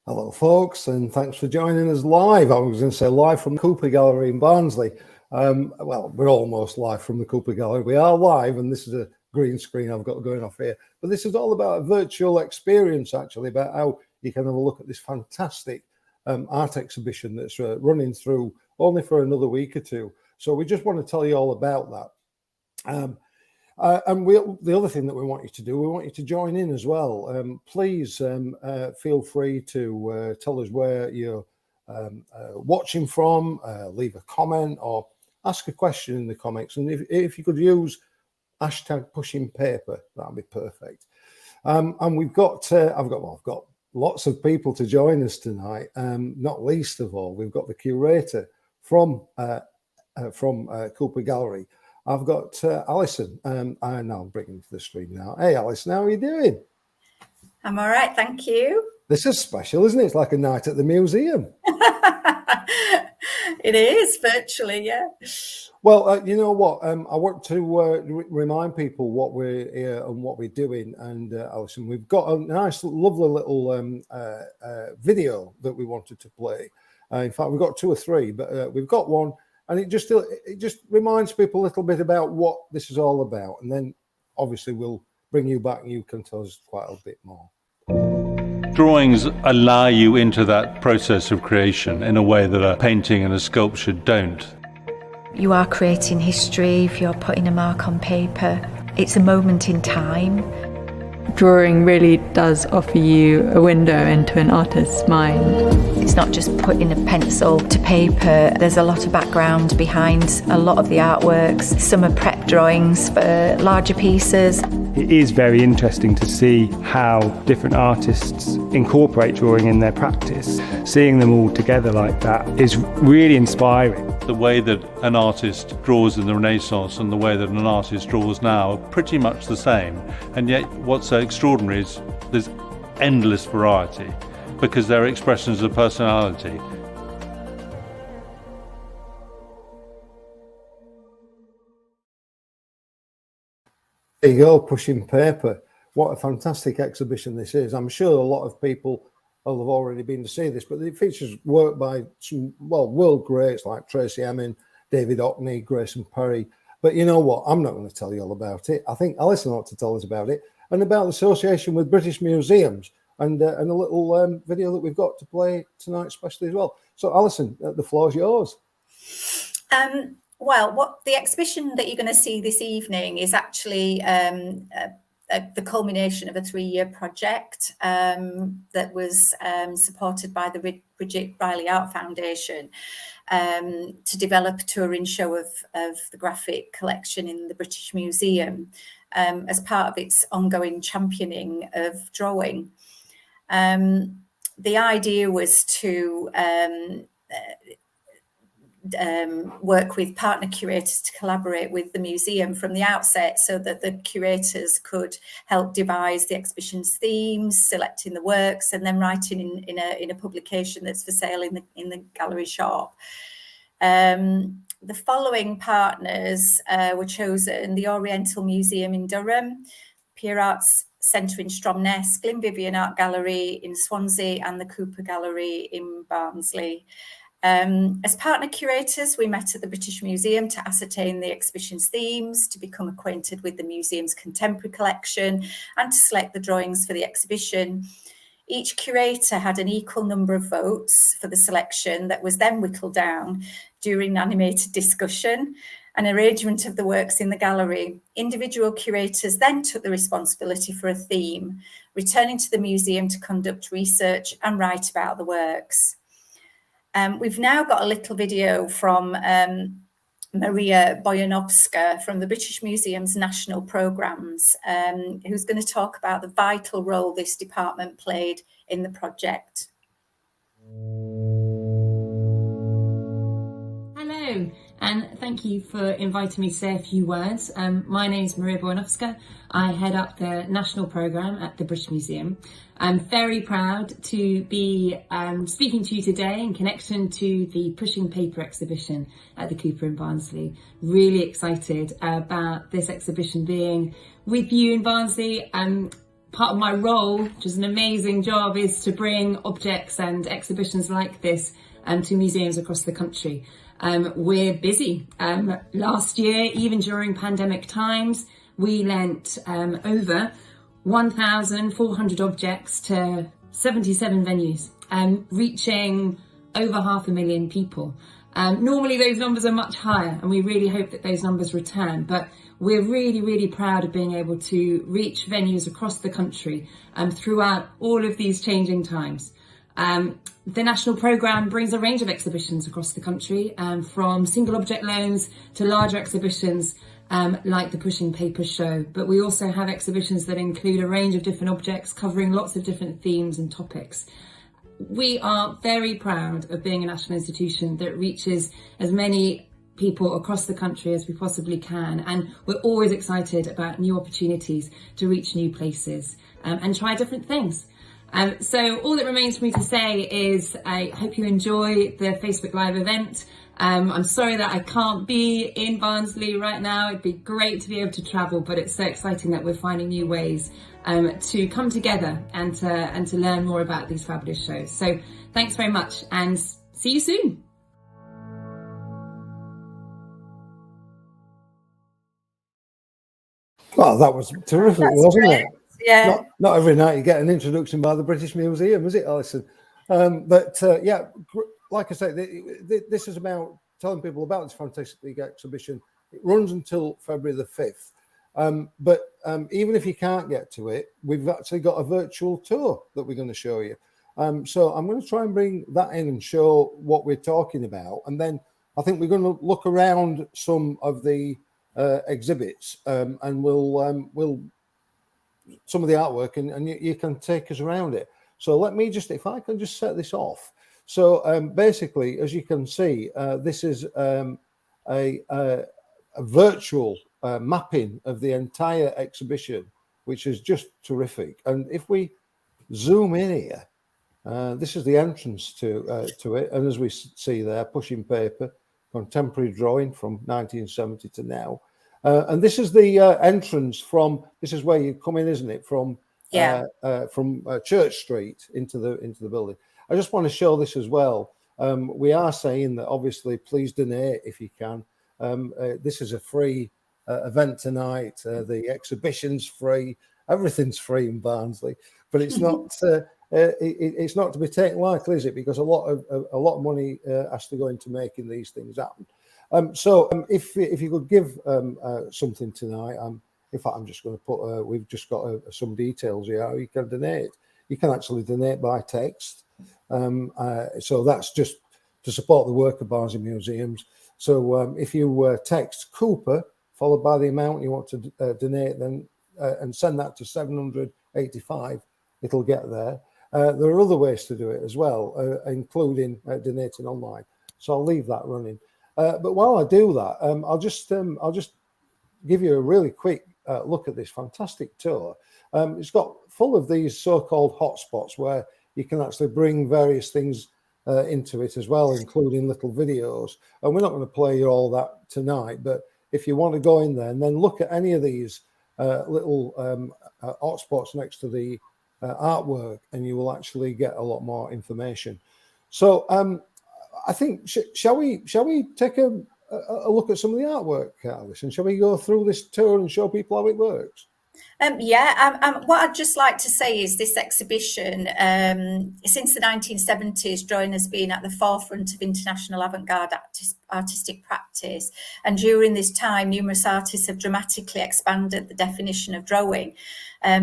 Hello, folks, and thanks for joining us live. I was going to say live from the Cooper Gallery in Barnsley. Well, we're almost live from the Cooper Gallery. We are live, and this is a green screen I've got going off here. But this is all about a virtual experience, actually, about how you can have a look at this fantastic art exhibition that's running through only for another week or two. So we just want to tell you all about that. And the other thing that we want you to do, we want you to join in as well. Please feel free to tell us where you're watching from, leave a comment or ask a question in the comments. And if you could use hashtag pushing paper, that'd be perfect. And we've got, I've got lots of people to join us tonight. Not least of all, we've got the curator from Cooper Gallery. I've got Alison, and I'll bring him to the screen now. Hey, Alison, how are you doing? I'm all right, thank you. This is special, isn't it? It's like a night at the museum. It is, virtually, yeah. Well, you know what? I want to remind people what we're here and what we're doing. And Alison, we've got a nice, lovely little video that we wanted to play. In fact, we've got two or three, but we've got one. And it just reminds people a little bit about what this is all about. And then obviously we'll bring you back and you can tell us quite a bit more. Drawings allow you into that process of creation in a way that a painting and a sculpture don't. You are creating history if you're putting a mark on paper. It's a moment in time. Drawing really does offer you a window into an artist's mind. It's not just putting a pencil to paper. There's a lot of background behind a lot of the artworks. Some are prep drawings for larger pieces. It is very interesting to see how different artists incorporate drawing in their practice. Seeing them all together like that is really inspiring. The way that an artist draws in the Renaissance and the way that an artist draws now are pretty much the same. And yet what's so extraordinary is there's endless variety because they're expressions of personality. There you go, pushing paper. What a fantastic exhibition this is. I'm sure a lot of people will have already been to see this, but it features work by some, well, world greats like Tracy Emin, David Hockney, Grayson Perry. But you know what? I'm not going to tell you all about it. I think Alison ought to tell us about it and about the association with British museums and a little video that we've got to play tonight especially as well. So Alison, the floor's yours. Well, what the exhibition that you're going to see this evening is actually the culmination of a 3-year project that was supported by the Bridget Riley Art Foundation to develop a touring show of the graphic collection in the British Museum as part of its ongoing championing of drawing. The idea was to work with partner curators to collaborate with the museum from the outset so that the curators could help devise the exhibition's themes, selecting the works and then writing in a publication that's for sale in the gallery shop. The following partners were chosen: the Oriental Museum in Durham, Peer Arts Centre in Stromness, Glenvivian Art Gallery in Swansea and the Cooper Gallery in Barnsley. As partner curators, we met at the British Museum to ascertain the exhibition's themes, to become acquainted with the museum's contemporary collection and to select the drawings for the exhibition. Each curator had an equal number of votes for the selection that was then whittled down during an animated discussion and arrangement of the works in the gallery. Individual curators then took the responsibility for a theme, returning to the museum to conduct research and write about the works. We've now got a little video from Maria Bojanowska from the British Museum's national programmes, who's going to talk about the vital role this department played in the project. Hello, and thank you for inviting me to say a few words. My name is Maria Bojanowska. I head up the national programme at the British Museum. I'm very proud to be speaking to you today in connection to the Pushing Paper exhibition at the Cooper in Barnsley. Really excited about this exhibition being with you in Barnsley. part of my role, which is an amazing job, is to bring objects and exhibitions like this to museums across the country. We're busy. Last year, even during pandemic times, we lent over 1,400 objects to 77 venues, reaching over 500,000 people. Normally those numbers are much higher, and we really hope that those numbers return, but we're really, really proud of being able to reach venues across the country throughout all of these changing times. The national programme brings a range of exhibitions across the country, from single object loans to larger exhibitions like the Pushing Papers show, but we also have exhibitions that include a range of different objects covering lots of different themes and topics. We are very proud of being a national institution that reaches as many people across the country as we possibly can, and we're always excited about new opportunities to reach new places and try different things. So all that remains for me to say is I hope you enjoy the Facebook Live event. I'm sorry that I can't be in Barnsley right now. It'd be great to be able to travel, but it's so exciting that we're finding new ways to come together and to learn more about these fabulous shows. So thanks very much, and see you soon. Well, that was terrific, wasn't it? Yeah. Not every night you get an introduction by the British Museum, is it, Alison? Yeah, like I say, this is about telling people about this fantastic exhibition. It runs until February the 5th. But even if you can't get to it, we've actually got a virtual tour that we're going to show you. So I'm going to try and bring that in and show what we're talking about. And then I think we're going to look around some of the exhibits and we'll some of the artwork and you can take us around it. So let me just, if I can just set this off. So basically, as you can see, this is a virtual mapping of the entire exhibition, which is just terrific. And if we zoom in here, this is the entrance to it. And as we see there, Pushing Paper, contemporary drawing from 1970 to now. And this is the entrance from, this is where you come in, isn't it? From Church Street into the building. I just want to show this as well. We are saying that obviously please donate if you can. This is a free event tonight. The exhibition's free. Everything's free in Barnsley, but it's not. It's not to be taken lightly, is it? Because a lot of money has to go into making these things happen. So if you could give something tonight, in fact, I'm just going to put. We've just got some details here. How you can donate. You can actually donate by text. So that's just to support the work of Barnsley Museums. So if you text Cooper followed by the amount you want to donate, then and send that to 785, it'll get there. There are other ways to do it as well, including donating online. So I'll leave that running. But while I do that, I'll just give you a really quick look at this fantastic tour. It's got full of these so-called hotspots where you can actually bring various things into it as well, including little videos. And we're not going to play you all that tonight, but if you want to go in there and then look at any of these little hotspots next to the artwork, and you will actually get a lot more information. So I think, shall we take a look at some of the artwork, Alison? Shall we go through this tour and show people how it works? What I'd just like to say is this exhibition, since the 1970s, drawing has been at the forefront of international avant-garde artistic practice. And during this time, numerous artists have dramatically expanded the definition of drawing,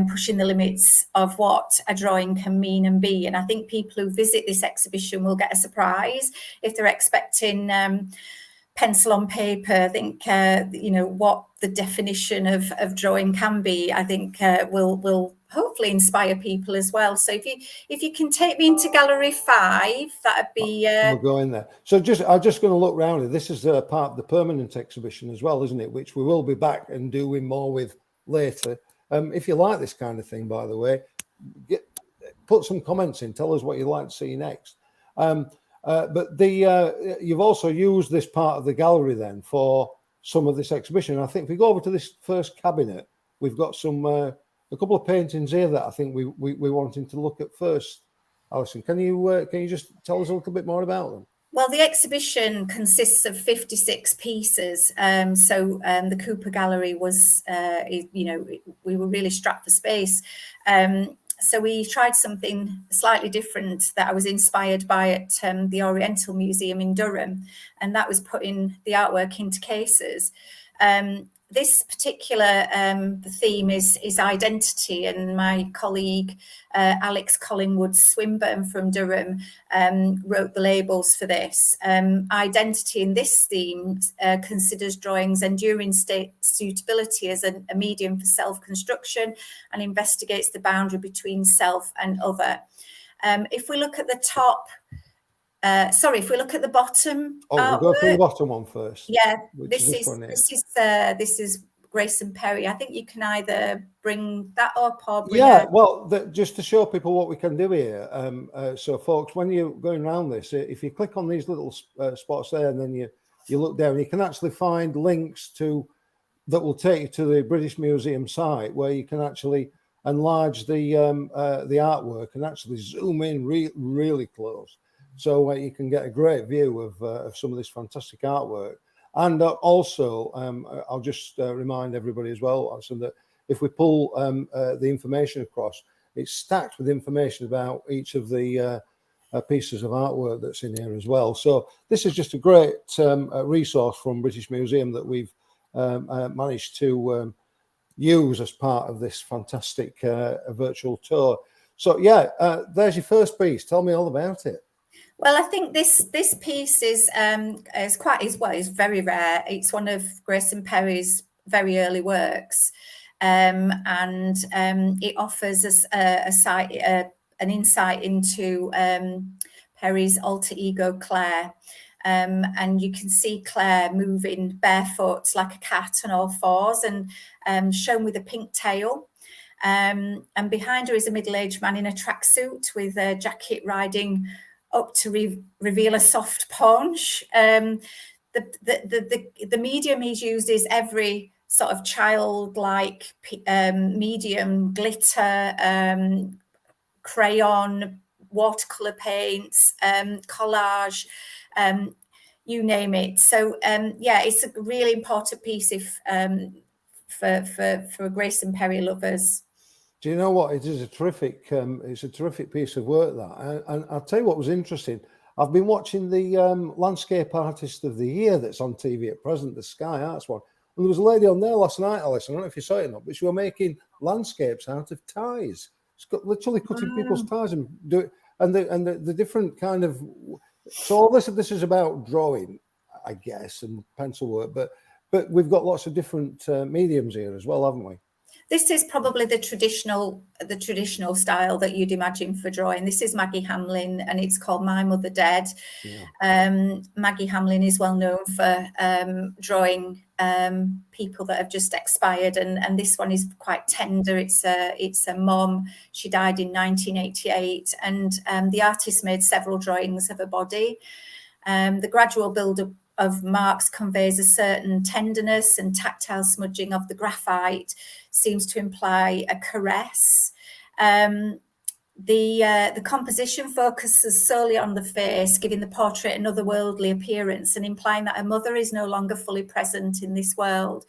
pushing the limits of what a drawing can mean and be. And I think people who visit this exhibition will get a surprise if they're expecting pencil on paper. I think what the definition of drawing can be, I think will hopefully inspire people as well. So if you can take me into Gallery 5, that'd be we'll go in there. So I'm just going to look around it. This is part of the permanent exhibition as well, isn't it, which we will be back and doing more with later. If you like this kind of thing, by the way, put some comments in, tell us what you'd like to see next. But you've also used this part of the gallery then for some of this exhibition. I think if we go over to this first cabinet, we've got some a couple of paintings here that I think we wanted to look at first. Alison, can you just tell us a little bit more about them? Well, the exhibition consists of 56 pieces. The Cooper Gallery was, we were really strapped for space. So we tried something slightly different that I was inspired by at the Oriental Museum in Durham, and that was putting the artwork into cases. This particular theme is identity, and my colleague Alex Collingwood Swinburne from Durham wrote the labels for this. Identity in this theme considers drawing's enduring state suitability as a medium for self-construction and investigates the boundary between self and other. If we look at the top, if we look at the bottom. We'll go through the bottom one first. Yeah, this is Grayson Perry. I think you can either bring that up or bring just to show people what we can do here. So folks, when you're going around this, if you click on these little spots there and then you look down, you can actually find links that will take you to the British Museum site, where you can actually enlarge the artwork and actually zoom in really close. So you can get a great view of some of this fantastic artwork. And also, I'll just remind everybody as well, so that if we pull the information across, it's stacked with information about each of the pieces of artwork that's in here as well. So this is just a great resource from British Museum that we've managed to use as part of this fantastic virtual tour. So there's your first piece. Tell me all about it. Well, I think this piece is very rare. It's one of Grayson Perry's very early works, and it offers us an insight into Perry's alter ego Claire, and you can see Claire moving barefoot like a cat on all fours, and shown with a pink tail. And behind her is a middle-aged man in a tracksuit with a jacket riding up to reveal a soft paunch. The medium he's used is every sort of childlike medium: glitter, crayon, watercolor paints, collage, you name it. So it's a really important piece for Grayson Perry lovers. Do you know what? It is a terrific. It's a terrific piece of work, that. And I'll tell you what was interesting. I've been watching the Landscape Artist of the Year that's on TV at present, the Sky Arts one. And there was a lady on there last night, Alice. I don't know if you saw it or not, but she was making landscapes out of ties. It's got literally cutting people's ties and do it, and the different kind of. So all this is about drawing, I guess, and pencil work, but we've got lots of different mediums here as well, haven't we? This is probably the traditional style that you'd imagine for drawing. This is Maggie Hamlin, and it's called My Mother Dead. Yeah. Maggie Hamlin is well known for drawing people that have just expired, and this one is quite tender. It's a mom. She died in 1988, and the artist made several drawings of her body. The gradual build-up of marks conveys a certain tenderness, and tactile smudging of the graphite seems to imply a caress. The composition focuses solely on the face, giving the portrait an otherworldly appearance and implying that her mother is no longer fully present in this world.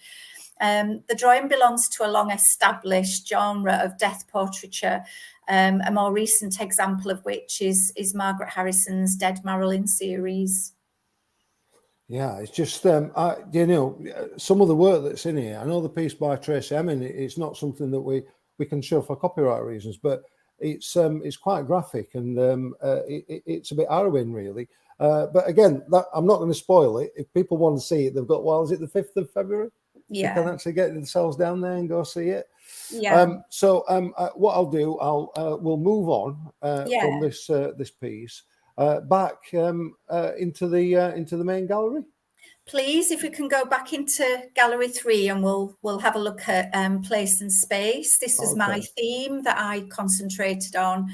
The drawing belongs to a long-established genre of death portraiture, a more recent example of which is Margaret Harrison's Dead Marilyn series. Yeah, it's just some of the work that's in here. I know the piece by Tracy Emin, it's not something that we can show for copyright reasons, but it's quite graphic, and it's a bit harrowing, really. But again, I'm not going to spoil it. If people want to see it, they've got, is it the 5th of February? Yeah. They can actually get themselves down there and go see it. Yeah. What I'll do, we'll move on from this piece. Back into the main gallery. Please, if we can go back into Gallery 3, and we'll have a look at place and space. This was my theme that I concentrated on,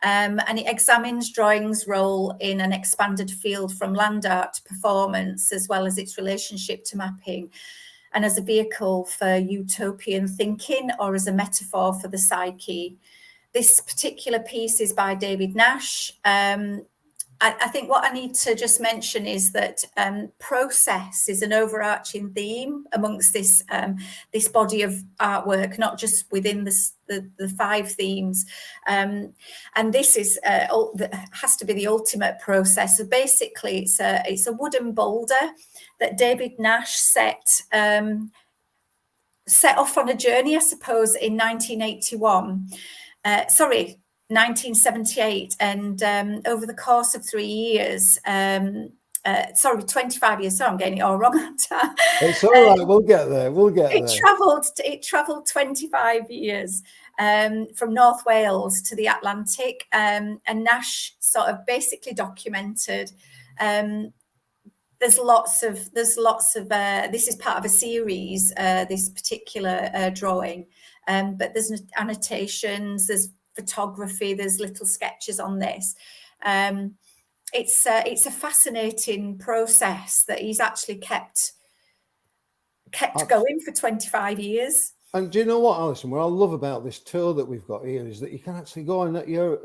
and it examines drawing's role in an expanded field from land art to performance, as well as its relationship to mapping. and as a vehicle for utopian thinking or as a metaphor for the psyche. This particular piece is by David Nash. I think what I need to just mention is that process is an overarching theme amongst this this body of artwork, not just within the 5 themes. And this is has to be the ultimate process. So basically, it's a wooden boulder that David Nash set off on a journey, I suppose, in 1981. 1978, and over the course of 3 years, 25 years, so I'm getting it all wrong. It's all right, we'll get there. It travelled 25 years from North Wales to the Atlantic, and Nash sort of basically documented. There's lots of this is part of a series, this particular drawing, but there's annotations, there's photography, there's little sketches on this. It's a fascinating process that he's actually kept going for 25 years. And do you know what, Alison, what I love about this tour that we've got here is that you can actually go on at you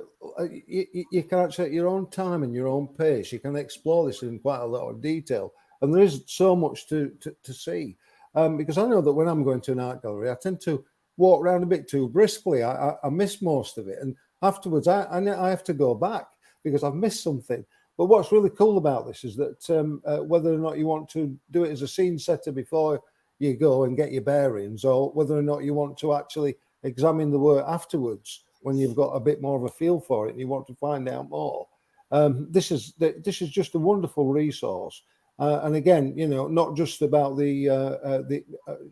can actually at your own time and your own pace. You can explore this in quite a lot of detail, and there is so much to see. Because I know that when I'm going to an art gallery, I tend to walk around a bit too briskly. I miss most of it, and afterwards I have to go back because I've missed something. But what's really cool about this is that whether or not you want to do it as a scene setter before you go and get your bearings, or whether or not you want to actually examine the work afterwards when you've got a bit more of a feel for it and you want to find out more, this is just a wonderful resource. And again, you know, not just about the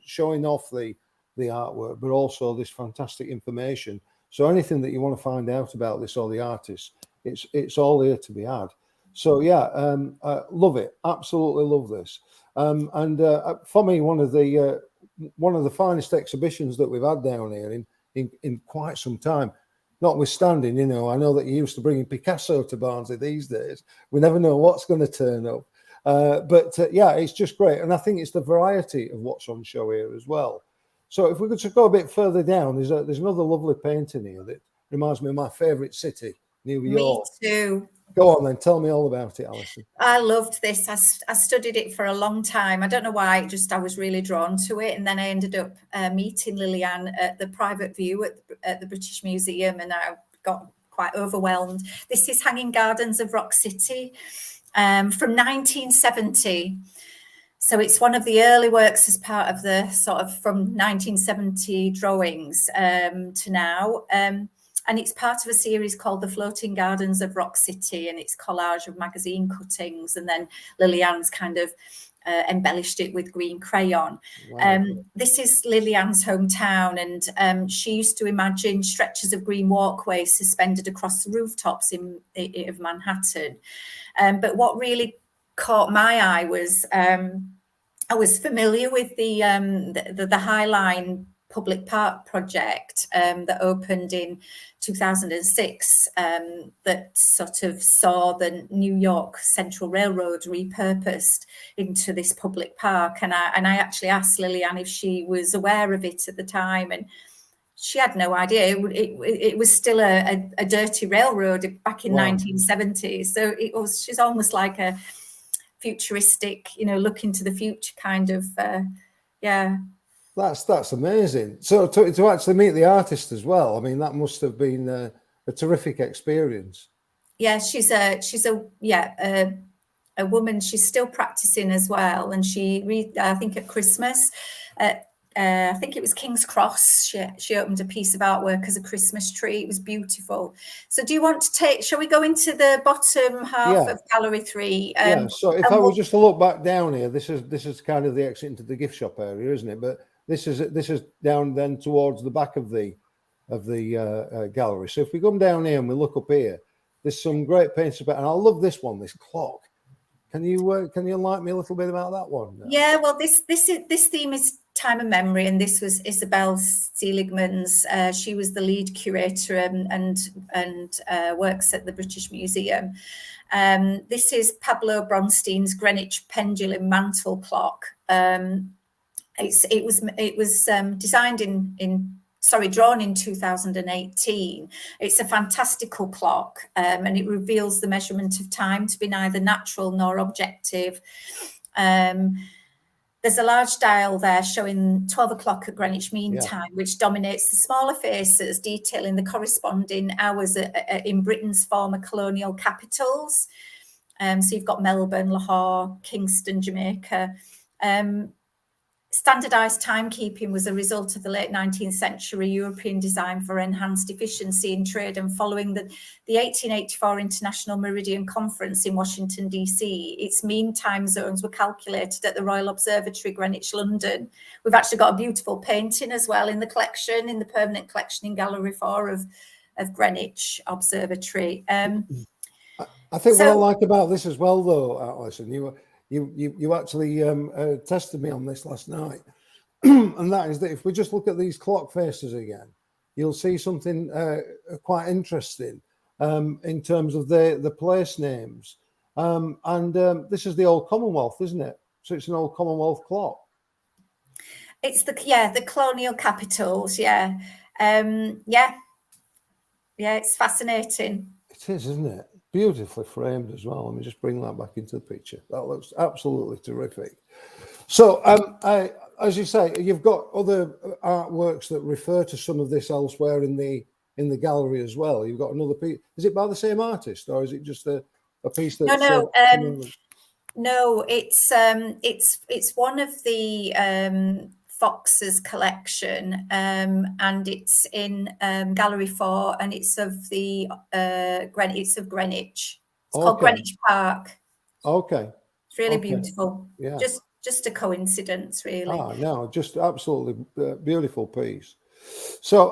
showing off the artwork, but also this fantastic information. So anything that you want to find out about this or the artist, it's all here to be had. So yeah, love it, absolutely love this. And for me, one of the finest exhibitions that we've had down here in quite some time. Notwithstanding, you know, I know that you're used to bringing Picasso to Barnsley these days. We never know what's going to turn up. But yeah, it's just great. And I think it's the variety of what's on show here as well. So if we could just go a bit further down, there's another lovely painting here that reminds me of my favourite city, New York. Me too. Go on then, tell me all about it, Alison. I loved this. I studied it for a long time. I don't know why, I was really drawn to it. And then I ended up meeting Lillian at the private view at the British Museum, and I got quite overwhelmed. This is Hanging Gardens of Rock City from 1970. So it's one of the early works as part of the sort of from 1970 drawings to now. And it's part of a series called The Floating Gardens of Rock City, and it's collage of magazine cuttings. And then Lillian's kind of embellished it with green crayon. Wow. This is Lillian's hometown, and she used to imagine stretches of green walkways suspended across the rooftops of Manhattan. But what really caught my eye was I was familiar with the High Line public park project that opened in 2006 that sort of saw the New York Central Railroad repurposed into this public park. And I actually asked Lillian if she was aware of it at the time, and she had no idea. It was still a dirty railroad back in 1970s. So she's almost like a futuristic, you know, look into the future kind of, yeah. That's amazing. So to actually meet the artist as well, I mean, that must have been a terrific experience. Yeah, she's a woman. She's still practicing as well, and I think at Christmas, I think it was King's Cross. She opened a piece of artwork as a Christmas tree. It was beautiful. So, do you want to shall we go into the bottom half of Gallery 3? Yeah. So, if I was just to look back down here, this is kind of the exit into the gift shop area, isn't it? But this is down then towards the back of the gallery. So, if we come down here and we look up here, there's some great paintings about, and I love this one, this clock. Can you enlighten me a little bit about that one? Yeah. Well, this theme is time and memory, and this was Isabel Seligman's. She was the lead curator and works at the British Museum. This is Pablo Bronstein's Greenwich pendulum mantle clock. It was drawn in 2018. It's a fantastical clock, and it reveals the measurement of time to be neither natural nor objective. There's a large dial there showing 12 o'clock at Greenwich Mean Time, which dominates the smaller faces, detailing the corresponding hours in Britain's former colonial capitals. So you've got Melbourne, Lahore, Kingston, Jamaica. Standardised timekeeping was a result of the late 19th century European design for enhanced efficiency in trade, and following the 1884 International Meridian Conference in Washington, D.C., its mean time zones were calculated at the Royal Observatory, Greenwich, London. We've actually got a beautiful painting as well in the collection, in the permanent collection in Gallery 4 of Greenwich Observatory. I think what I like about this as well, though, Alison, you actually tested me on this last night, and that is that if we just look at these clock faces again, you'll see something quite interesting in terms of the place names. And this is the old Commonwealth, isn't it? So it's an old Commonwealth clock. It's the colonial capitals. Yeah, it's fascinating. It is, isn't it? Beautifully framed as well. Let me just bring that back into the picture. That looks absolutely terrific. So, as you say, you've got other artworks that refer to some of this elsewhere in the gallery as well. You've got another piece. Is it by the same artist, or is it just a piece that's No, it's one of the Fox's collection, and it's in Gallery 4, and it's of the Greenwich. It's called Greenwich Park. Okay. It's really beautiful. Yeah. Just a coincidence, really. No, just absolutely beautiful piece. So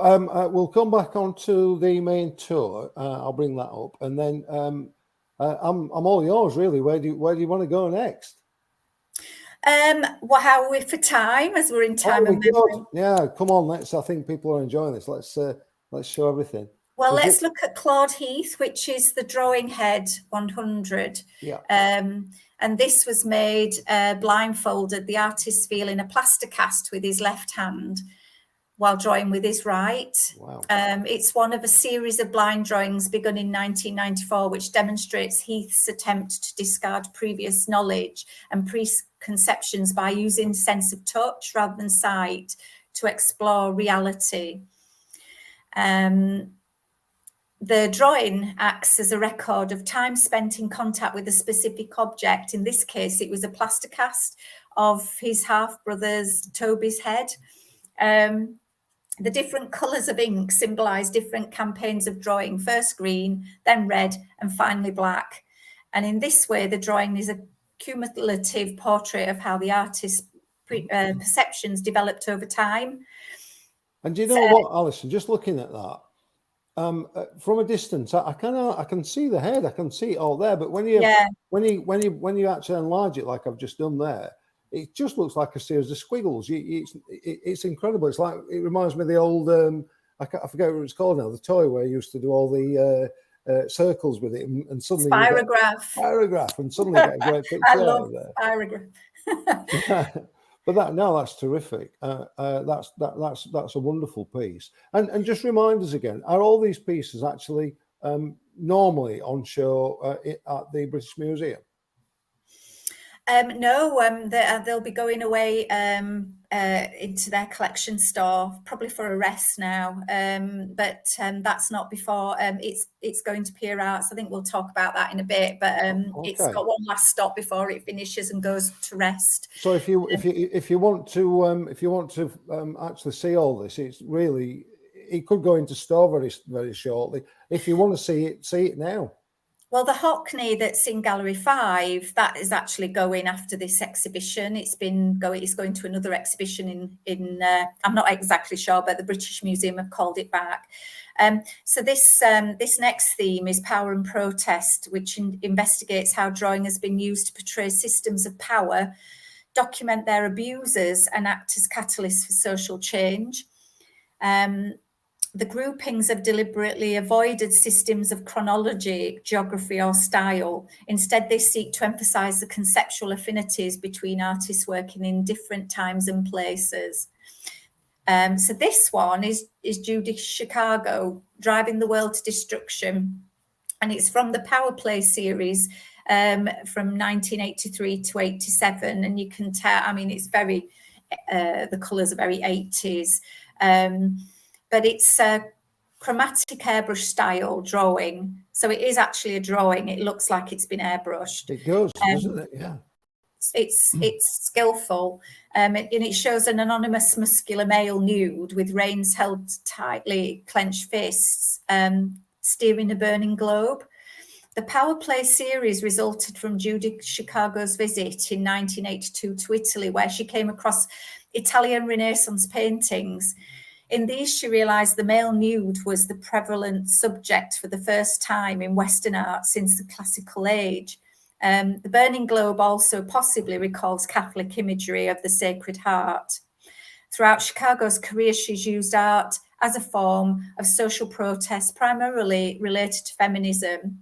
we'll come back onto the main tour. I'll bring that up, and then I'm all yours, really. Where do you want to go next? Well, how are we for time? As we're in time and memory. Yeah, come on. I think people are enjoying this. Let's show everything. Well, let's look at Claude Heath, which is the drawing head 100. Yeah. And this was made blindfolded. The artist feeling a plaster cast with his left hand while drawing with his right. Wow. It's one of a series of blind drawings begun in 1994, which demonstrates Heath's attempt to discard previous knowledge and preconceptions by using sense of touch rather than sight to explore reality. The drawing acts as a record of time spent in contact with a specific object. In this case, it was a plaster cast of his half-brother's Toby's head. The different colours of ink symbolise different campaigns of drawing, first green, then red, and finally black. And in this way, the drawing is a cumulative portrait of how the artist's perceptions developed over time. And do you know what, Alison, just looking at that, from a distance, I can see the head, I can see it all there, but when you actually enlarge it like I've just done there, it just looks like a series of squiggles. It's incredible. It's like, it reminds me of the old I forget what it's called now, the toy where you used to do all the circles with it, and suddenly spirograph, and suddenly get a great picture. I love spirograph. But that's terrific. That's a wonderful piece. And just remind us again, are all these pieces actually normally on show at the British Museum? No, they'll be going away into their collection store, probably for a rest now. But that's not before it's going to peer out. So I think we'll talk about that in a bit. But it's got one last stop before it finishes and goes to rest. So if you want to actually see all this, it's really, it could go into store very, very shortly. If you want to see it now. Well, the Hockney that's in Gallery 5, that is actually going after this exhibition. It's going to another exhibition in I'm not exactly sure, but the British Museum have called it back. So this next theme is Power and Protest, which investigates how drawing has been used to portray systems of power, document their abusers, and act as catalysts for social change. the groupings have deliberately avoided systems of chronology, geography, or style. Instead, they seek to emphasize the conceptual affinities between artists working in different times and places. So this one is Judy Chicago, Driving the World to Destruction. And it's from the Power Play series from 1983 to 87. And you can tell, I mean, it's very, the colours are very 80s. But it's a chromatic airbrush style drawing. So it is actually a drawing. It looks like it's been airbrushed. It does, doesn't it? Yeah. It's skillful. And it shows an anonymous muscular male nude with reins held tightly, clenched fists, steering a burning globe. The Power Play series resulted from Judy Chicago's visit in 1982 to Italy, where she came across Italian Renaissance paintings. In these, she realised the male nude was the prevalent subject for the first time in Western art since the classical age. The burning globe also possibly recalls Catholic imagery of the Sacred Heart. Throughout Chicago's career, she's used art as a form of social protest, primarily related to feminism.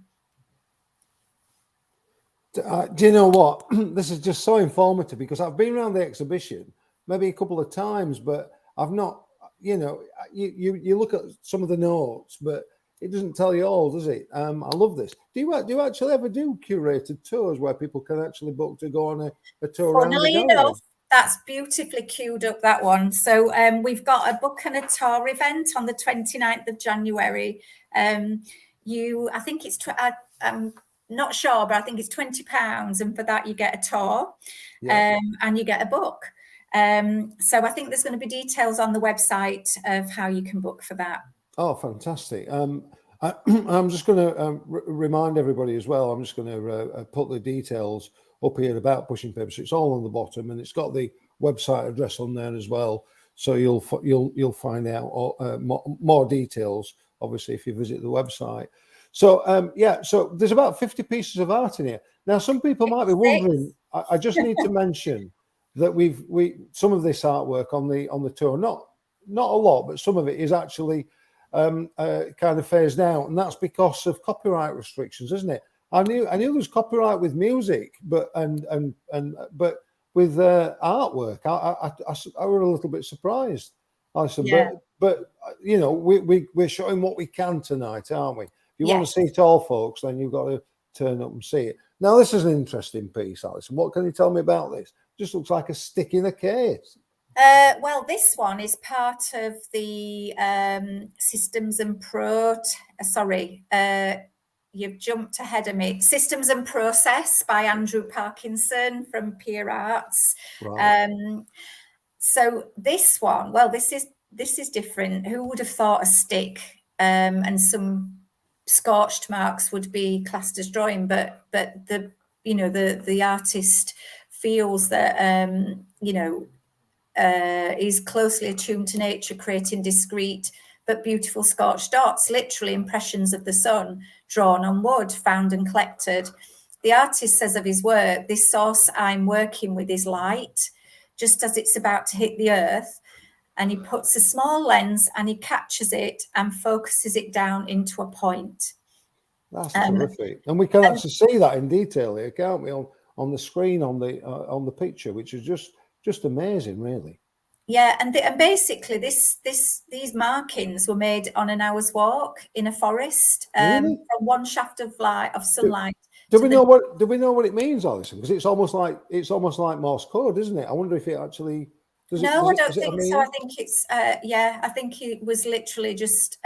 Do you know what? This is just so informative, because I've been around the exhibition maybe a couple of times, but I've not, you know, you look at some of the notes, but it doesn't tell you all, does it? I love this. Do you actually ever do curated tours where people can actually book to go on a tour around the gallery? Funnily enough, that's beautifully queued up, that one. So we've got a book and a tour event on the 29th of January. I think it's, I'm not sure, but I think it's £20. And for that, you get a tour and you get a book. So I think there's going to be details on the website of how you can book for that. Oh, fantastic. I'm just going to remind everybody as well. I'm just going to put the details up here about Pushing Paper. So it's all on the bottom, and it's got the website address on there as well. So you'll find out more details, obviously, if you visit the website. So so there's about 50 pieces of art in here. Now, some people might be wondering. I just need to mention that some of this artwork on the tour, not a lot, but some of it is actually kind of phased out, and that's because of copyright restrictions, isn't it? I knew there was copyright with music, but with artwork, I were a little bit surprised, Alison. Yeah. But you know, we're showing what we can tonight, aren't we? If you want to see it all, folks, then you've got to turn up and see it. Now, this is an interesting piece, Alison. What can you tell me about this? Just looks like a stick in a case. Well, this one is part of the Systems and you've jumped ahead of me. Systems and Process by Andrew Parkinson from Peer Arts. Right. So this one, well, this is different. Who would have thought a stick and some scorched marks would be classed as drawing? But the artist feels that is closely attuned to nature, creating discrete but beautiful scorched dots, literally impressions of the sun drawn on wood, found and collected. The artist says of his work, "This source I'm working with is light, just as it's about to hit the earth." And he puts a small lens and he captures it and focuses it down into a point. That's terrific. And we can actually see that in detail here, can't we, on the screen, on the picture, which is just amazing, really. Yeah, and basically these markings were made on an hour's walk in a forest, really? From one shaft of sunlight. Do we know what it means, Alison? Because it's almost like Morse code, isn't it? I wonder if it actually does. No, I don't think so. I think it's I think he was literally just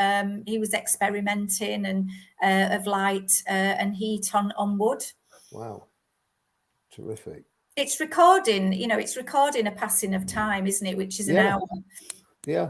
he was experimenting and of light and heat on wood. Wow, terrific. It's recording, it's recording a passing of time, isn't it? Which is an hour. Yeah.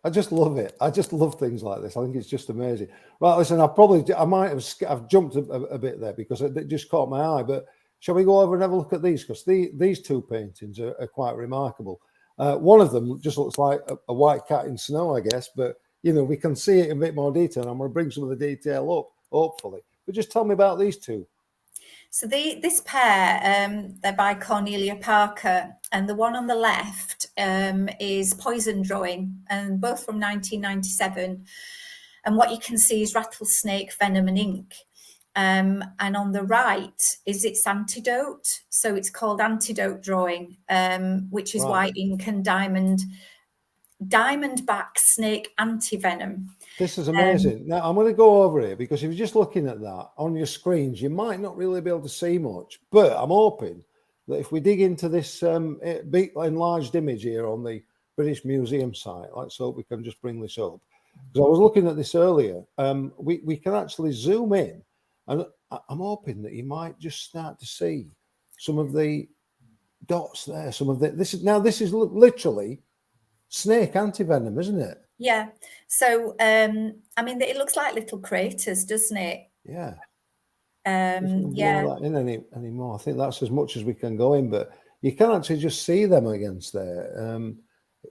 I just love it. I just love things like this. I think it's just amazing. Right, listen, I might have jumped a bit there because it just caught my eye. But shall we go over and have a look at these? Because these two paintings are quite remarkable. One of them just looks like a white cat in snow, I guess. But, we can see it in a bit more detail. I'm going to bring some of the detail up, hopefully. But just tell me about these two. So this pair, they're by Cornelia Parker, and the one on the left is Poison Drawing, and both from 1997. And what you can see is rattlesnake venom and ink. And on the right is its antidote. So it's called Antidote Drawing, which is white ink and diamondback snake anti-venom. This is amazing. Now, I'm going to go over it because if you're just looking at that on your screens, you might not really be able to see much. But I'm hoping that if we dig into this big enlarged image here on the British Museum site, let's hope we can just bring this up. Because I was looking at this earlier, we can actually zoom in, and I'm hoping that you might just start to see some of the dots there. Some of this is literally snake anti-venom, isn't it? Yeah. So, I mean, it looks like little craters, doesn't it? Yeah. Yeah. Blow that in anymore. I think that's as much as we can go in, but you can actually just see them against there.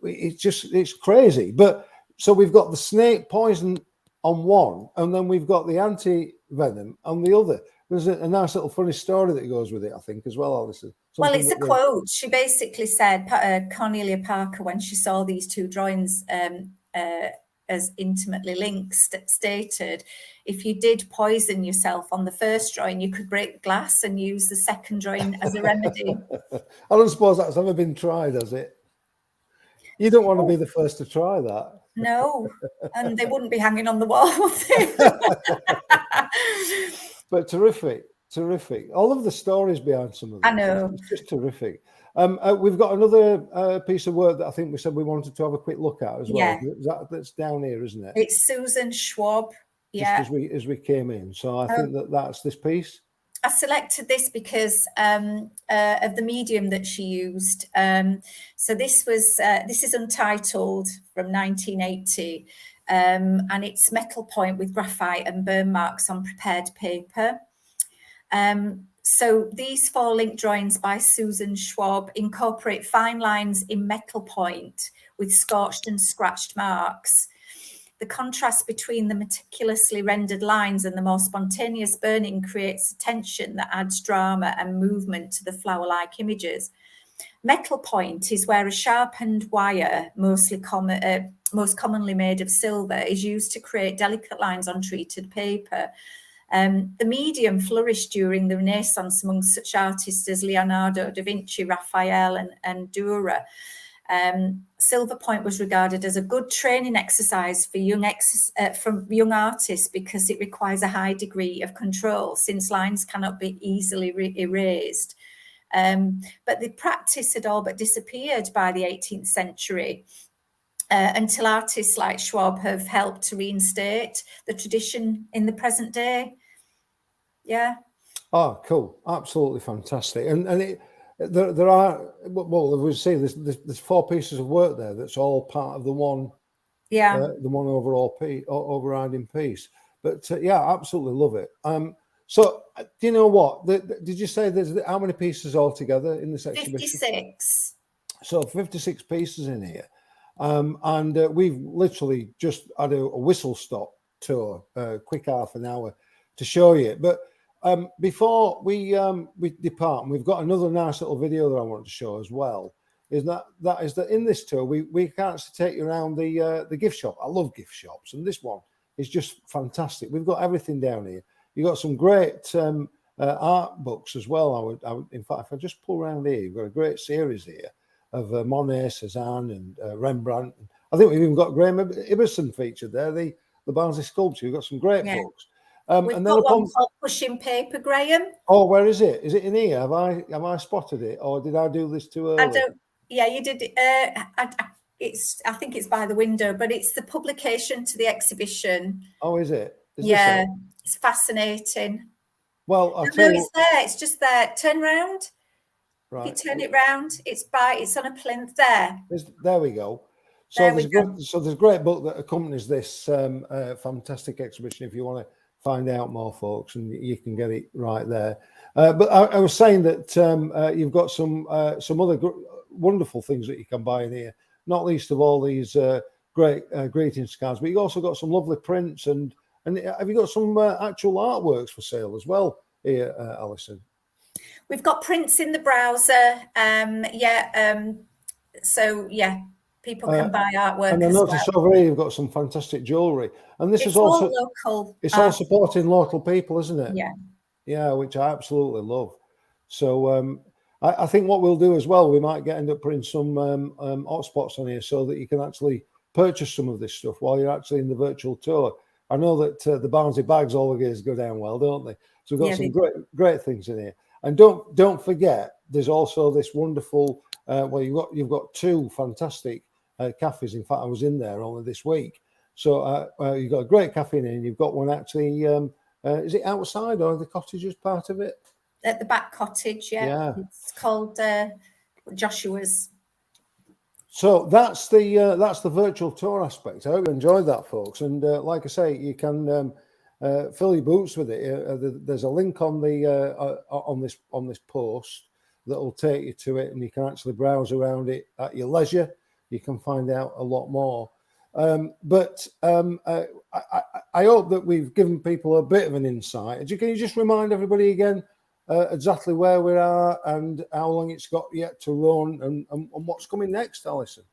It's crazy. But so we've got the snake poison on one, and then we've got the anti-venom on the other. There's a nice little funny story that goes with it, I think, as well, Alison. Well, it's a quote. She basically said, Cornelia Parker, when she saw these two drawings as intimately linked, stated, if you did poison yourself on the first drawing, you could break glass and use the second drawing as a remedy. I don't suppose that's ever been tried, has it? You don't want to be the first to try that. No, and they wouldn't be hanging on the wall, would they? But terrific. All of the stories behind some of them. I know. It's just terrific. We've got another piece of work that I think we said we wanted to have a quick look at as well. Yeah. That's down here, isn't it? It's Susan Schwab. Yeah. Just as we came in. So I think that's this piece. I selected this because of the medium that she used. So this is Untitled from 1980, and it's metal point with graphite and burn marks on prepared paper. So these 4 link drawings by Susan Schwab incorporate fine lines in metal point with scorched and scratched marks. The contrast between the meticulously rendered lines and the more spontaneous burning creates a tension that adds drama and movement to the flower-like images. Metal point is where a sharpened wire, most commonly made of silver, is used to create delicate lines on treated paper. The medium flourished during the Renaissance amongst such artists as Leonardo da Vinci, Raphael, and Dürer. Silver point was regarded as a good training exercise for young artists because it requires a high degree of control since lines cannot be easily erased. But the practice had all but disappeared by the 18th century until artists like Schwab have helped to reinstate the tradition in the present day. Yeah. Oh, cool. Absolutely fantastic. And there are, well, we see there's 4 pieces of work there that's all part of the one, the one overriding piece. But yeah, absolutely love it. So do you know what? Did you say there's how many pieces altogether in this exhibition? 56. So 56 pieces in here, and we've literally just had a whistle stop tour, quick half an hour to show you. But before we depart, and we've got another nice little video that I want to show as well. Is that in this tour we can't take you around the gift shop. I love gift shops, and this one is just fantastic. We've got everything down here. You've got some great art books as well. I would, in fact, if I just pull around here, you've got a great series here of Monet, Cézanne, and Rembrandt. I think we've even got Graham Ibbotson featured there. The Barnsley sculpture. You've got some great books. We've got one called Pushing Paper, Graham. Oh, where is it? Is it in here? Have I spotted it, or did I do this too early? I don't. Yeah, you did. I think it's by the window, but it's the publication to the exhibition. Oh, is it? Yeah, it's fascinating. Well, I'll tell you. It's there. It's just there. Turn round. Right. If you turn it round, it's on a plinth there. There we go. So there's a great book that accompanies this fantastic exhibition. If you want to find out more, folks, and you can get it right there. But I was saying that you've got some other wonderful things that you can buy in here, not least of all these great greetings cards. But you've also got some lovely prints, and have you got some actual artworks for sale as well here, Alison? We've got prints in the browser. So yeah, people can buy artwork and I as noticed well. over here you've got some fantastic jewellery, and this It's is also all local. it's all supporting local people, isn't it? Yeah. Yeah, which I absolutely love. So I think what we'll do as well, we might end up putting some hotspots on here so that you can actually purchase some of this stuff while you're actually in the virtual tour. I know that the Barnsley bags always go down well, don't they? So we've got some great things in here. And don't forget, there's also this wonderful. Well, you've got two fantastic cafes. In fact, I was in there only this week. So you've got a great cafe in here, and you've got one actually. Is it outside or the cottages part of it? At the back cottage, yeah. It's called Joshua's. So that's the virtual tour aspect. I hope you enjoyed that, folks. And like I say, you can fill your boots with it. There's a link on this post that will take you to it, and you can actually browse around it at your leisure. You can find out a lot more. But I hope that we've given people a bit of an insight. Can you just remind everybody again exactly where we are and how long it's got yet to run and what's coming next, Alison?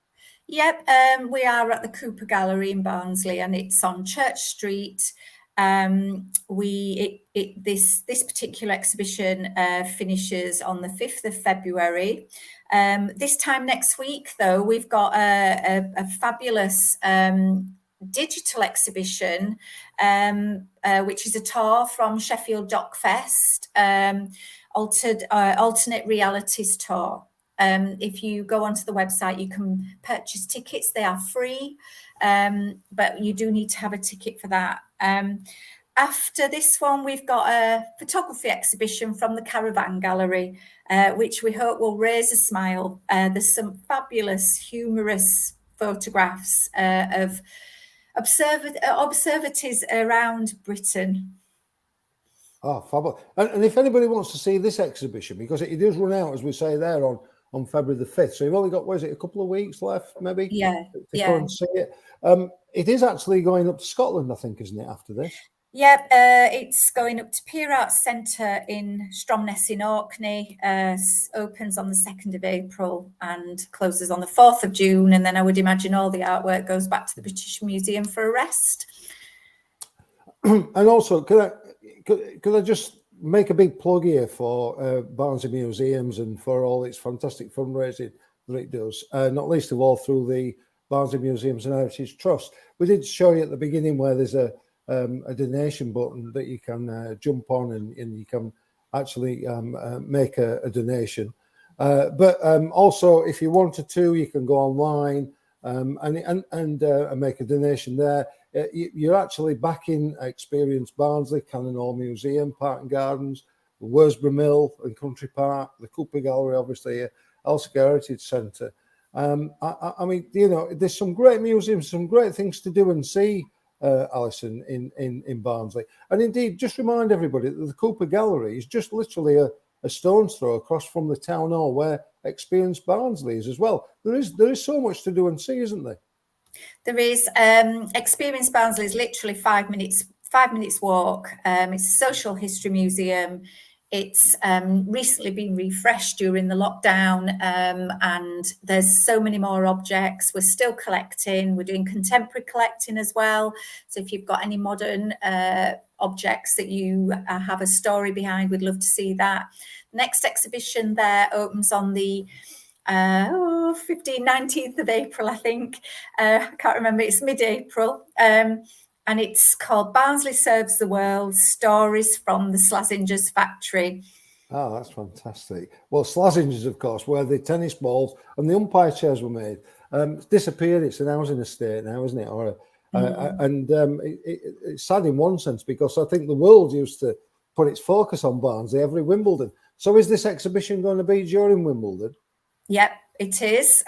Yep, we are at the Cooper Gallery in Barnsley, and it's on Church Street. This particular exhibition finishes on the 5th of February. This time next week, though, we've got a fabulous digital exhibition, which is a tour from Sheffield Dock Fest, alternate realities tour. If you go onto the website, you can purchase tickets. They are free, but you do need to have a ticket for that. After this one, we've got a photography exhibition from the Caravan Gallery, which we hope will raise a smile. There's some fabulous, humorous photographs of observatories around Britain. Oh, fabulous. And if anybody wants to see this exhibition, because it does run out, as we say there, on February the 5th. So you've only got, a couple of weeks left, maybe? Yeah. To go and see it. It is actually going up to Scotland, I think, isn't it, after this? Yep, it's going up to Pier Arts Centre in Stromness in Orkney. Opens on the 2nd of April and closes on the 4th of June. And then I would imagine all the artwork goes back to the British Museum for a rest. And also, could I just make a big plug here for Barnsley Museums and for all its fantastic fundraising that it does, not least of all through the Barnsley Museums and Heritage Trust. We did show you at the beginning where there's a donation button that you can jump on and you can actually make a donation. But also, if you wanted to, you can go online and make a donation there. You're actually backing Experience Barnsley, Cannon Hall Museum, Park and Gardens, the Worsborough Mill and Country Park, the Cooper Gallery, obviously, Alison Heritage Centre. I mean, there's some great museums, some great things to do and see, Alison, in Barnsley. And indeed, just remind everybody that the Cooper Gallery is just literally a stone's throw across from the town hall where Experience Barnsley is as well. There is so much to do and see, isn't there? There is. Experience Barnsley is literally 5 minutes walk. It's a social history museum. It's recently been refreshed during the lockdown, and there's so many more objects. We're still collecting. We're doing contemporary collecting as well. So if you've got any modern objects that you have a story behind, we'd love to see that. Next exhibition there opens on the 19th of April, I think. I can't remember. It's mid-April. And it's called Barnsley Serves the World, Stories from the Slasingers Factory. Oh, that's fantastic. Well, Slasingers, of course, where the tennis balls and the umpire chairs were made. It's disappeared. It's an housing estate now, isn't it? It's sad in one sense because I think the world used to put its focus on Barnsley every Wimbledon. So is this exhibition going to be during Wimbledon? Yep, it is.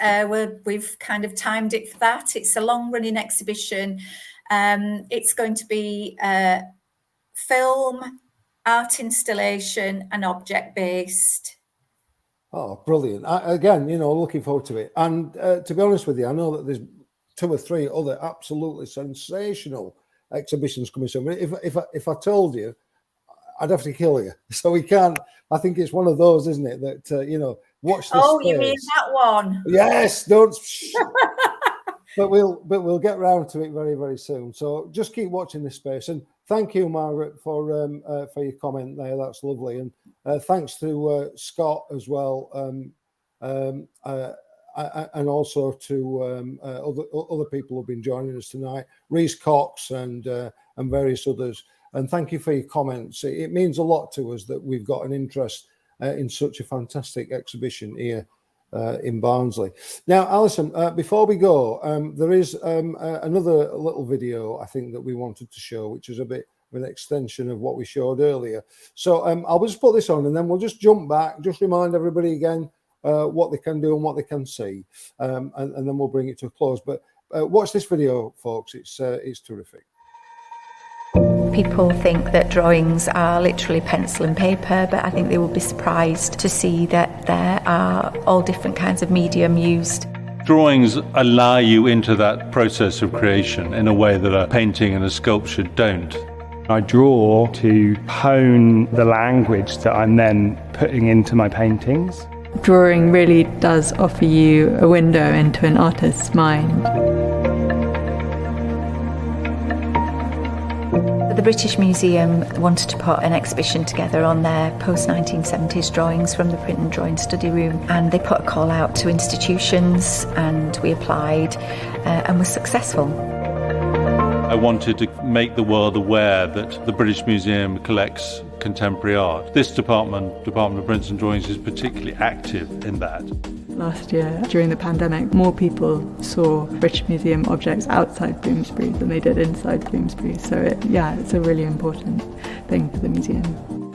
We've kind of timed it for that. It's a long-running exhibition. It's going to be film, art installation and object-based. Oh, brilliant. Again, looking forward to it. And to be honest with you, I know that there's 2 or 3 other absolutely sensational exhibitions coming soon. If I told you, I'd have to kill you. So we can't. I think it's one of those, isn't it? That watch this. Oh, space. you mean that one? Yes, don't. But we'll get round to it very, very soon. So just keep watching this space. And thank you, Margaret, for your comment there. That's lovely. And thanks to Scott as well, and also to other people who've been joining us tonight, Reese Cox and various others. And thank you for your comments. It means a lot to us that we've got an interest in such a fantastic exhibition here in Barnsley. Now, Alison, before we go, there is another little video I think that we wanted to show, which is a bit of an extension of what we showed earlier. So I'll just put this on and then we'll just jump back, just remind everybody again what they can do and what they can see, and then we'll bring it to a close. But watch this video, folks. It's terrific. People think that drawings are literally pencil and paper, but I think they will be surprised to see that there are all different kinds of medium used. Drawings allow you into that process of creation in a way that a painting and a sculpture don't. I draw to hone the language that I'm then putting into my paintings. Drawing really does offer you a window into an artist's mind. The British Museum wanted to put an exhibition together on their post-1970s drawings from the print and drawing study room, and they put a call out to institutions, and we applied and were successful. I wanted to make the world aware that the British Museum collects contemporary art. This Department of Prints and Drawings, is particularly active in that. Last year, during the pandemic, more people saw British Museum objects outside Bloomsbury than they did inside Bloomsbury. So it's a really important thing for the museum.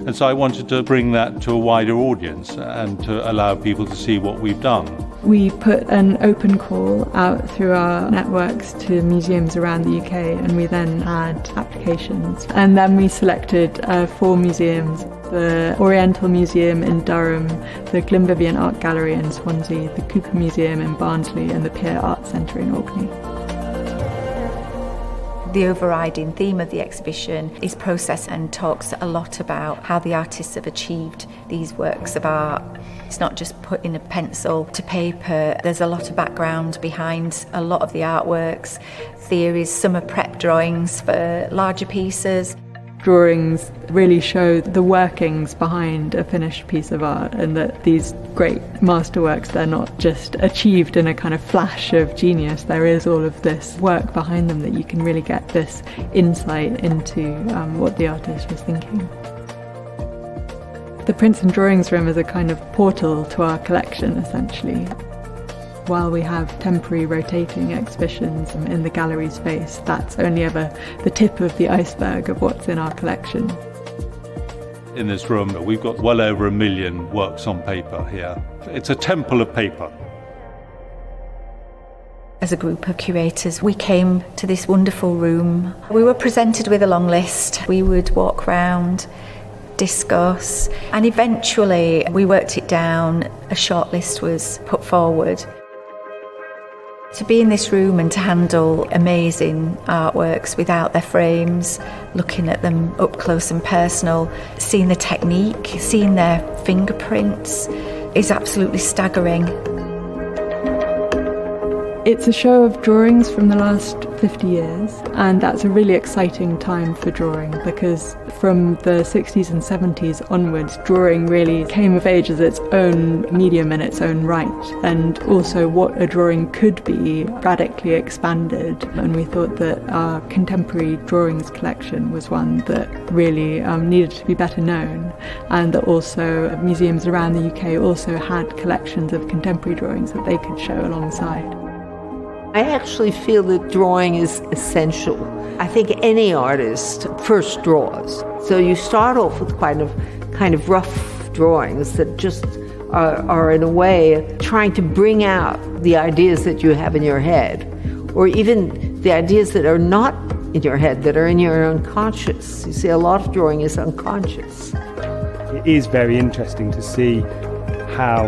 And so I wanted to bring that to a wider audience and to allow people to see what we've done. We put an open call out through our networks to museums around the UK, and we then had applications. And then we selected 4 museums: the Oriental Museum in Durham, the Glyndwr Art Gallery in Swansea, the Cooper Museum in Barnsley, and the Pier Art Centre in Orkney. The overriding theme of the exhibition is process and talks a lot about how the artists have achieved these works of art. It's not just putting a pencil to paper. There's a lot of background behind a lot of the artworks, theories. Some are prep drawings for larger pieces. Drawings really show the workings behind a finished piece of art, and that these great masterworks, they're not just achieved in a kind of flash of genius. There is all of this work behind them that you can really get this insight into what the artist was thinking. The Prints and Drawings Room is a kind of portal to our collection, essentially. While we have temporary rotating exhibitions in the gallery space, that's only ever the tip of the iceberg of what's in our collection. In this room, we've got well over 1 million works on paper here. It's a temple of paper. As a group of curators, we came to this wonderful room. We were presented with a long list. We would walk round, discuss, and eventually we worked it down. A short list was put forward. To be in this room and to handle amazing artworks without their frames, looking at them up close and personal, seeing the technique, seeing their fingerprints is absolutely staggering. It's a show of drawings from the last 50 years, and that's a really exciting time for drawing, because from the 60s and 70s onwards, drawing really came of age as its own medium in its own right, and also what a drawing could be radically expanded. And we thought that our contemporary drawings collection was one that really needed to be better known, and that also museums around the UK also had collections of contemporary drawings that they could show alongside. I actually feel that drawing is essential. I think any artist first draws. So you start off with kind of rough drawings that just are in a way trying to bring out the ideas that you have in your head, or even the ideas that are not in your head, that are in your unconscious. You see, a lot of drawing is unconscious. It is very interesting to see how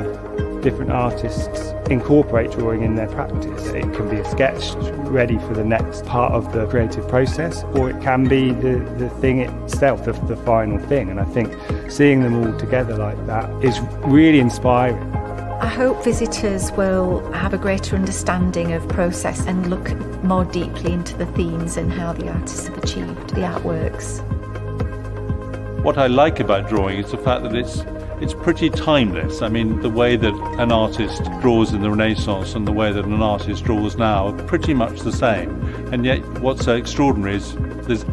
different artists incorporate drawing in their practice. It can be a sketch ready for the next part of the creative process, or it can be the thing itself, the final thing. And I think seeing them all together like that is really inspiring. I hope visitors will have a greater understanding of process and look more deeply into the themes and how the artists have achieved the artworks. What I like about drawing is the fact that it's pretty timeless. I mean, the way that an artist draws in the Renaissance and the way that an artist draws now are pretty much the same. And yet what's so extraordinary is there's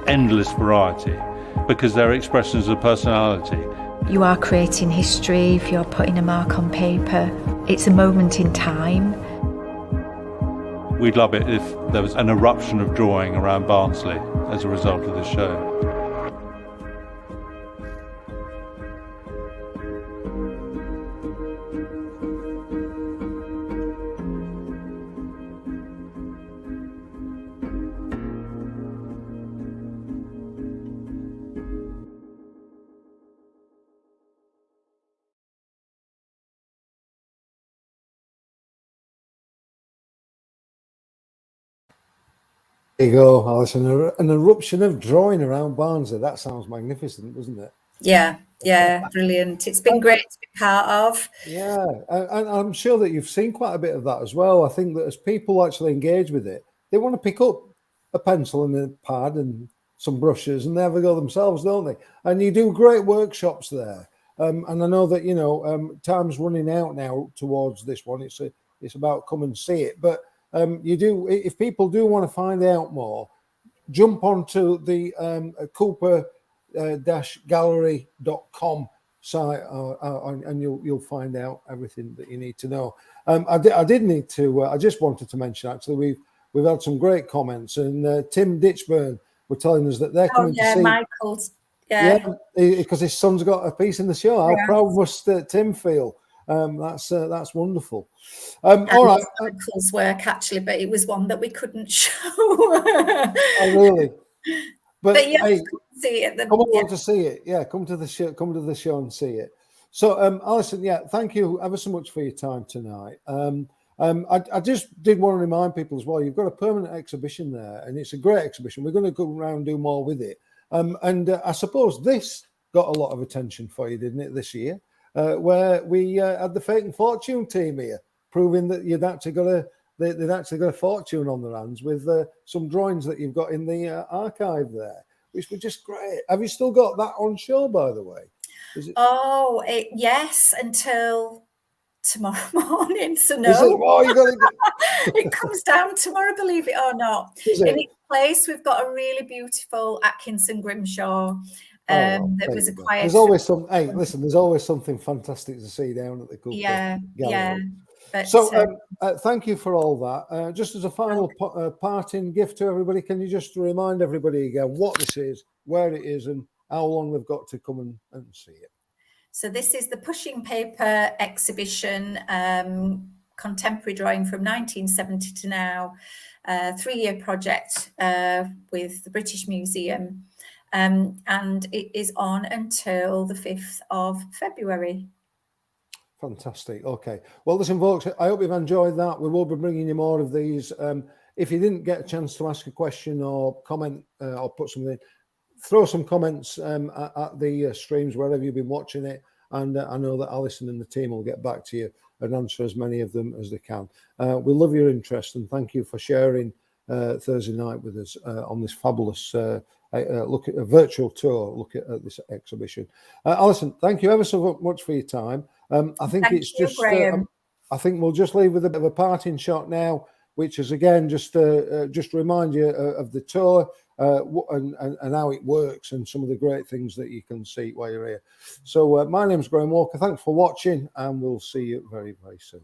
endless variety because they're expressions of personality. You are creating history if you're putting a mark on paper. It's a moment in time. We'd love it if there was an eruption of drawing around Barnsley as a result of this show. There you go, Alison. An eruption of drawing around Barnsley. That sounds magnificent, doesn't it? Yeah, brilliant. It's been great to be part of. Yeah, and I'm sure that you've seen quite a bit of that as well. I think that as people actually engage with it, they want to pick up a pencil and a pad and some brushes and they have a go themselves, don't they? And you do great workshops there. And I know that, you know, time's running out now towards this one. It's about come and see it. But you do, if people do want to find out more, jump onto the cooper-gallery.com site and you'll find out everything that you need to know. I just wanted to mention, actually, we've had some great comments, and Tim Ditchburn were telling us that they're coming to see Michael's, because his son's got a piece in the show. How proud must Tim feel? That's wonderful. All right, Michael's work actually, but it was one that we couldn't show. Oh, really? But yeah, hey, see it. Come on to see it. Yeah, come to the show and see it. So, Alison, thank you ever so much for your time tonight. I just did want to remind people as well, you've got a permanent exhibition there, and it's a great exhibition. We're going to go around and do more with it. And I suppose this got a lot of attention for you, didn't it, this year? Where we had the Fate and Fortune team here, proving that they'd actually got a fortune on their hands with some drawings that you've got in the archive there, which were just great. Have you still got that on show, by the way? Yes, until tomorrow morning. So no, it comes down tomorrow, believe it or not. In its place, we've got a really beautiful Atkinson Grimshaw. That was a quiet. There's always some. Hey, listen, there's always something fantastic to see down at the Cooper Gallery. Yeah. But, so, thank you for all that. Just as a final parting gift to everybody, can you just remind everybody again what this is, where it is, and how long they've got to come and see it? So this is the Pushing Paper exhibition, contemporary drawing from 1970 to now, 3-year project with the British Museum. And it is on until the 5th of February. Fantastic. Okay. Well, listen, folks, I hope you've enjoyed that. We will be bringing you more of these. If you didn't get a chance to ask a question or comment or put something in, throw some comments at the streams wherever you've been watching it. And I know that Alison and the team will get back to you and answer as many of them as they can. We love your interest and thank you for sharing Thursday night with us on this fabulous look at a virtual tour, look at this exhibition. Alison, thank you ever so much for your time. I think I think we'll just leave with a bit of a parting shot now, which is again just remind you of the tour and how it works and some of the great things that you can see while you're here. So my name's Graham Walker. Thanks for watching, and we'll see you very, very soon.